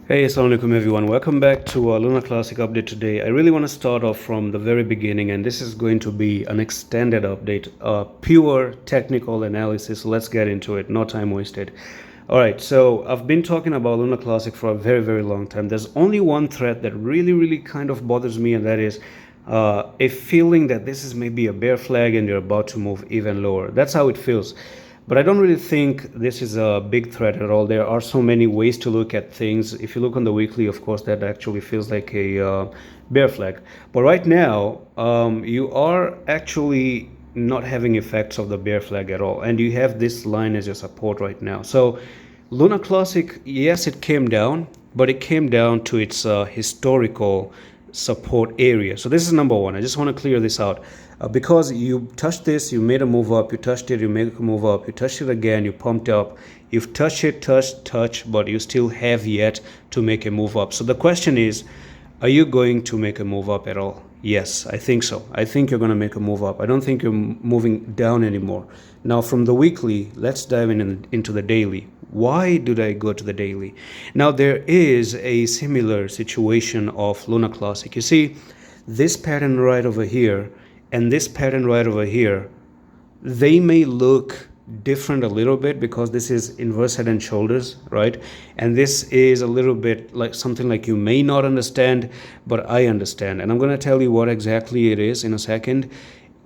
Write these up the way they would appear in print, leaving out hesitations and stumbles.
Hey, assalamu alaikum everyone. Welcome back to our Lunar Classic update today. I really want to start off from the very beginning, and this is going to be an extended update, pure technical analysis. So let's get into it. No time wasted. All right, so I've been talking about Lunar Classic for a very long time. There's only one thread that really kind of bothers me, and that is a feeling that this is maybe a bear flag and you're about to move even lower. That's how it feels. But I don't really think this is a big threat at all. There are so many ways to look at things. If you look on the weekly, of course, that actually feels like a bear flag. But right now, you are actually not having effects of the bear flag at all. And you have this line as your support right now. So Luna Classic, yes, it came down, but it came down to its historical support area. So this is number one. I just want to clear this out. Because you touched this, you made a move up, you touched it, you made a move up, you touched it again, you pumped up, you've touched it, touch, but you still have yet to make a move up. So the question is, are you going to make a move up at all? Yes, I think so. I think you're going to make a move up. I don't think you're moving down anymore. Now from the weekly, let's dive into the daily. Why did I go to the daily? Now there is a similar situation of Luna Classic. You see, this pattern right over here and this pattern right over here, they may look different a little bit because this is inverse head and shoulders, right? And this is a little bit like something like you may not understand, but I understand. And I'm going to tell you what exactly it is in a second.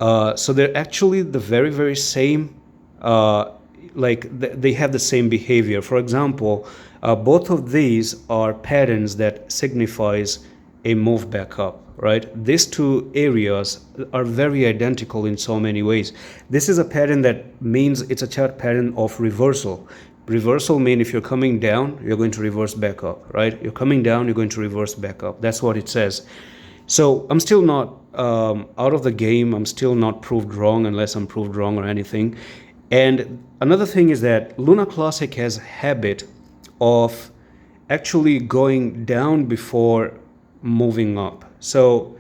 So they're actually the very same, they have the same behavior. For example, both of these are patterns that signifies a move back up, right? These two areas are very identical in so many ways. This is a pattern that means it's a chart pattern of reversal. Reversal means if you're coming down, you're going to reverse back up, right? You're coming down, you're going to reverse back up. That's what it says. So I'm still not out of the game. I'm still not proved wrong unless I'm proved wrong or anything. And another thing is that Luna Classic has a habit of actually going down before moving up. So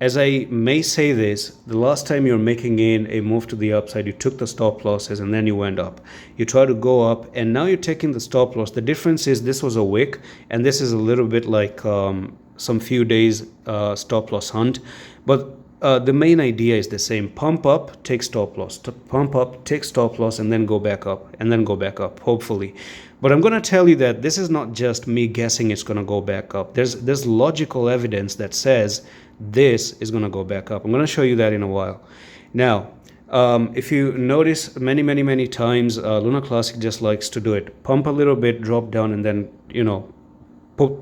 as I may say this, the last time you're making in a move to the upside, you took the stop losses and then you went up. You try to go up and now you're taking the stop loss. The difference is this was a wick and this is a little bit like some few days stop loss hunt. But the main idea is the same. Pump up, take stop loss. Pump up, take stop loss, and then go back up, and then go back up, hopefully. But I'm going to tell you that this is not just me guessing it's going to go back up. There's logical evidence that says this is going to go back up. I'm going to show you that in a while. Now, if you notice many times, Luna Classic just likes to do it. Pump a little bit, drop down, and then,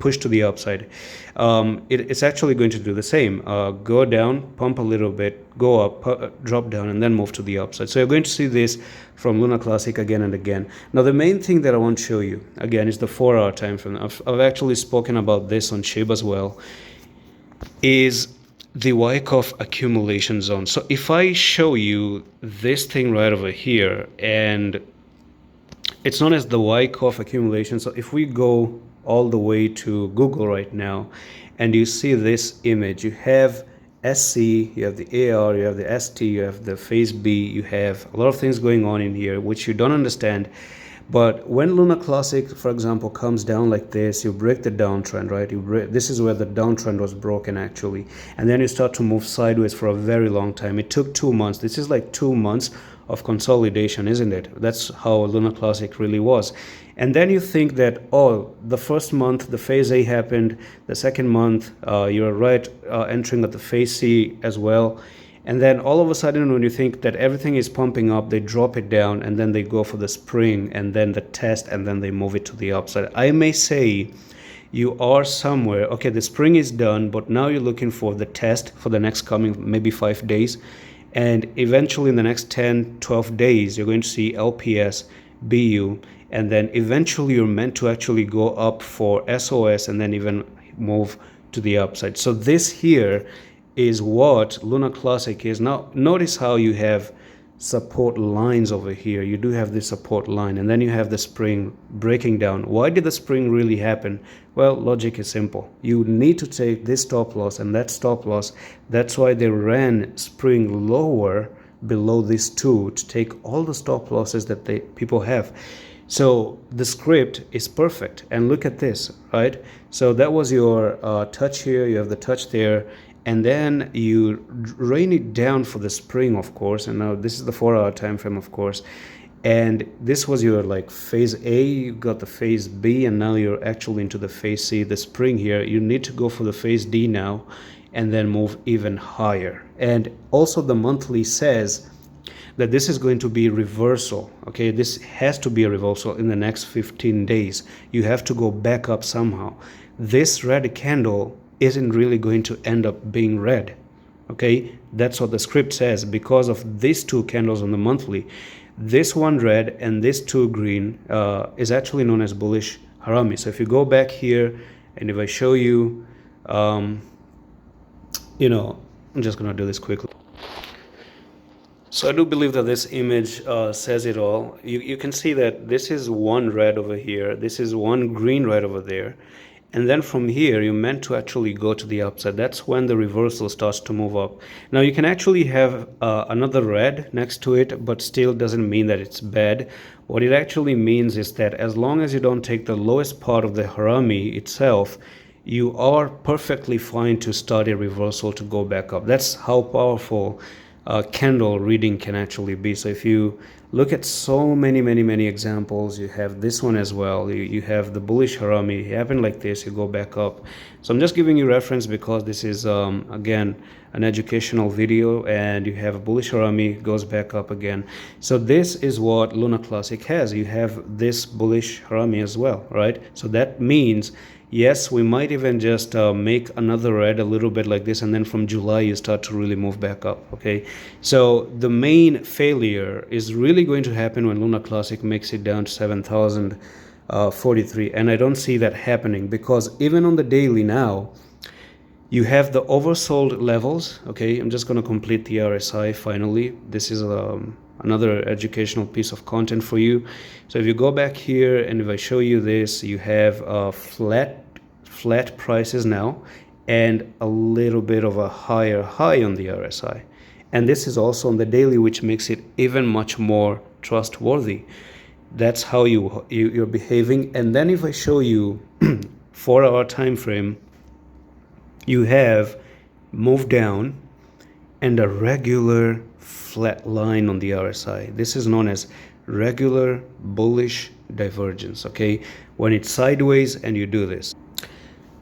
push to the upside. It's actually going to do the same. Go down, pump a little bit, go up, drop down, and then move to the upside. So you're going to see this from Luna Classic again and again. Now the main thing that I want to show you again is the 4-hour time frame. I've actually spoken about this on SHIB as well, is the Wyckoff accumulation zone. So if I show you this thing right over here, and it's known as the Wyckoff accumulation. So if we go all the way to Google right now and you see this image, you have SC, you have the AR, you have the ST, you have the phase B, you have a lot of things going on in here which you don't understand. But when Luna Classic, for example, comes down like this, you break the downtrend, right? This is where the downtrend was broken actually, and then you start to move sideways for a very long time. It took 2 months. This is like 2 months of consolidation, isn't it? That's how Luna Classic really was. And then you think that, oh, the first month the phase A happened, the second month you're right entering at the phase C as well, and then all of a sudden when you think that everything is pumping up, they drop it down and then they go for the spring and then the test and then they move it to the upside. I may say you are somewhere, okay, the spring is done, but now you're looking for the test for the next coming maybe 5 days, and eventually in the next 10-12 days you're going to see LPS, BU, and then eventually you're meant to actually go up for SOS and then even move to the upside. So this here is what Luna Classic is. Now notice how you have support lines over here. You do have this support line and then you have the spring breaking down. Why did the spring really happen? Well, logic is simple. You need to take this stop loss and that stop loss. That's why they ran spring lower below these two to take all the stop losses that people have. So the script is perfect, and look at this, right? So that was your touch here, you have the touch there, and then you rain it down for the spring, of course, and now this is the 4-hour time frame, of course, and this was your like phase A, you got the phase B, and now you're actually into the phase C, the spring here. You need to go for the phase D now and then move even higher. And also the monthly says that this is going to be reversal. Okay, this has to be a reversal in the next 15 days. You have to go back up somehow. This red candle isn't really going to end up being red. Okay, that's what the script says, because of these two candles on the monthly. This one red and this two green is actually known as bullish harami. So if you go back here and if I show you, I'm just gonna do this quickly. So I do believe that this image says it all. You can see that this is one red over here, this is one green right over there, and then from here you're meant to actually go to the upside. That's when the reversal starts to move up. Now you can actually have another red next to it, but still doesn't mean that it's bad. What it actually means is that as long as you don't take the lowest part of the harami itself, you are perfectly fine to start a reversal to go back up. That's how powerful candle reading can actually be. So if you look at so many examples, you have this one as well, you have the bullish harami, it happened like this, you go back up. So I'm just giving you reference because this is again an educational video, and you have a bullish harami, goes back up again. So this is what Luna Classic has. You have this bullish harami as well, right? So that means yes, we might even just make another red a little bit like this, and then from July you start to really move back up. Okay, so the main failure is really going to happen when Luna Classic makes it down to 7,043, and I don't see that happening, because even on the daily now you have the oversold levels. Okay, I'm just going to complete the RSI finally. This is another educational piece of content for you. So if you go back here and if I show you this, you have flat prices now and a little bit of a higher high on the RSI, and this is also on the daily, which makes it even much more trustworthy. That's how you're behaving. And then if I show you 4-hour time frame, you have move down and a regular flat line on the RSI. This is known as regular bullish divergence. Okay, when it's sideways and you do this.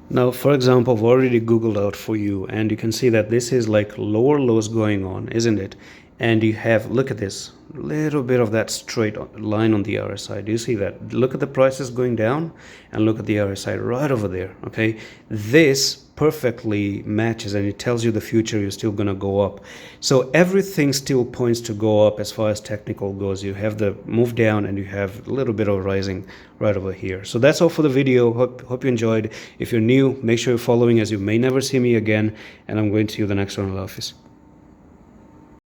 Now, for example, I've already Googled out for you, and you can see that this is like lower lows going on, isn't it? And you have, look at this, little bit of that straight line on the RSI. Do you see that? Look at the prices going down and look at the RSI right over there. Okay, this perfectly matches, and it tells you the future you're still gonna go up. So everything still points to go up as far as technical goes. You have the move down and you have a little bit of rising right over here. So that's all for the video. Hope you enjoyed. If you're new, make sure you're following, as you may never see me again, and I'm going to see you the next one in the office.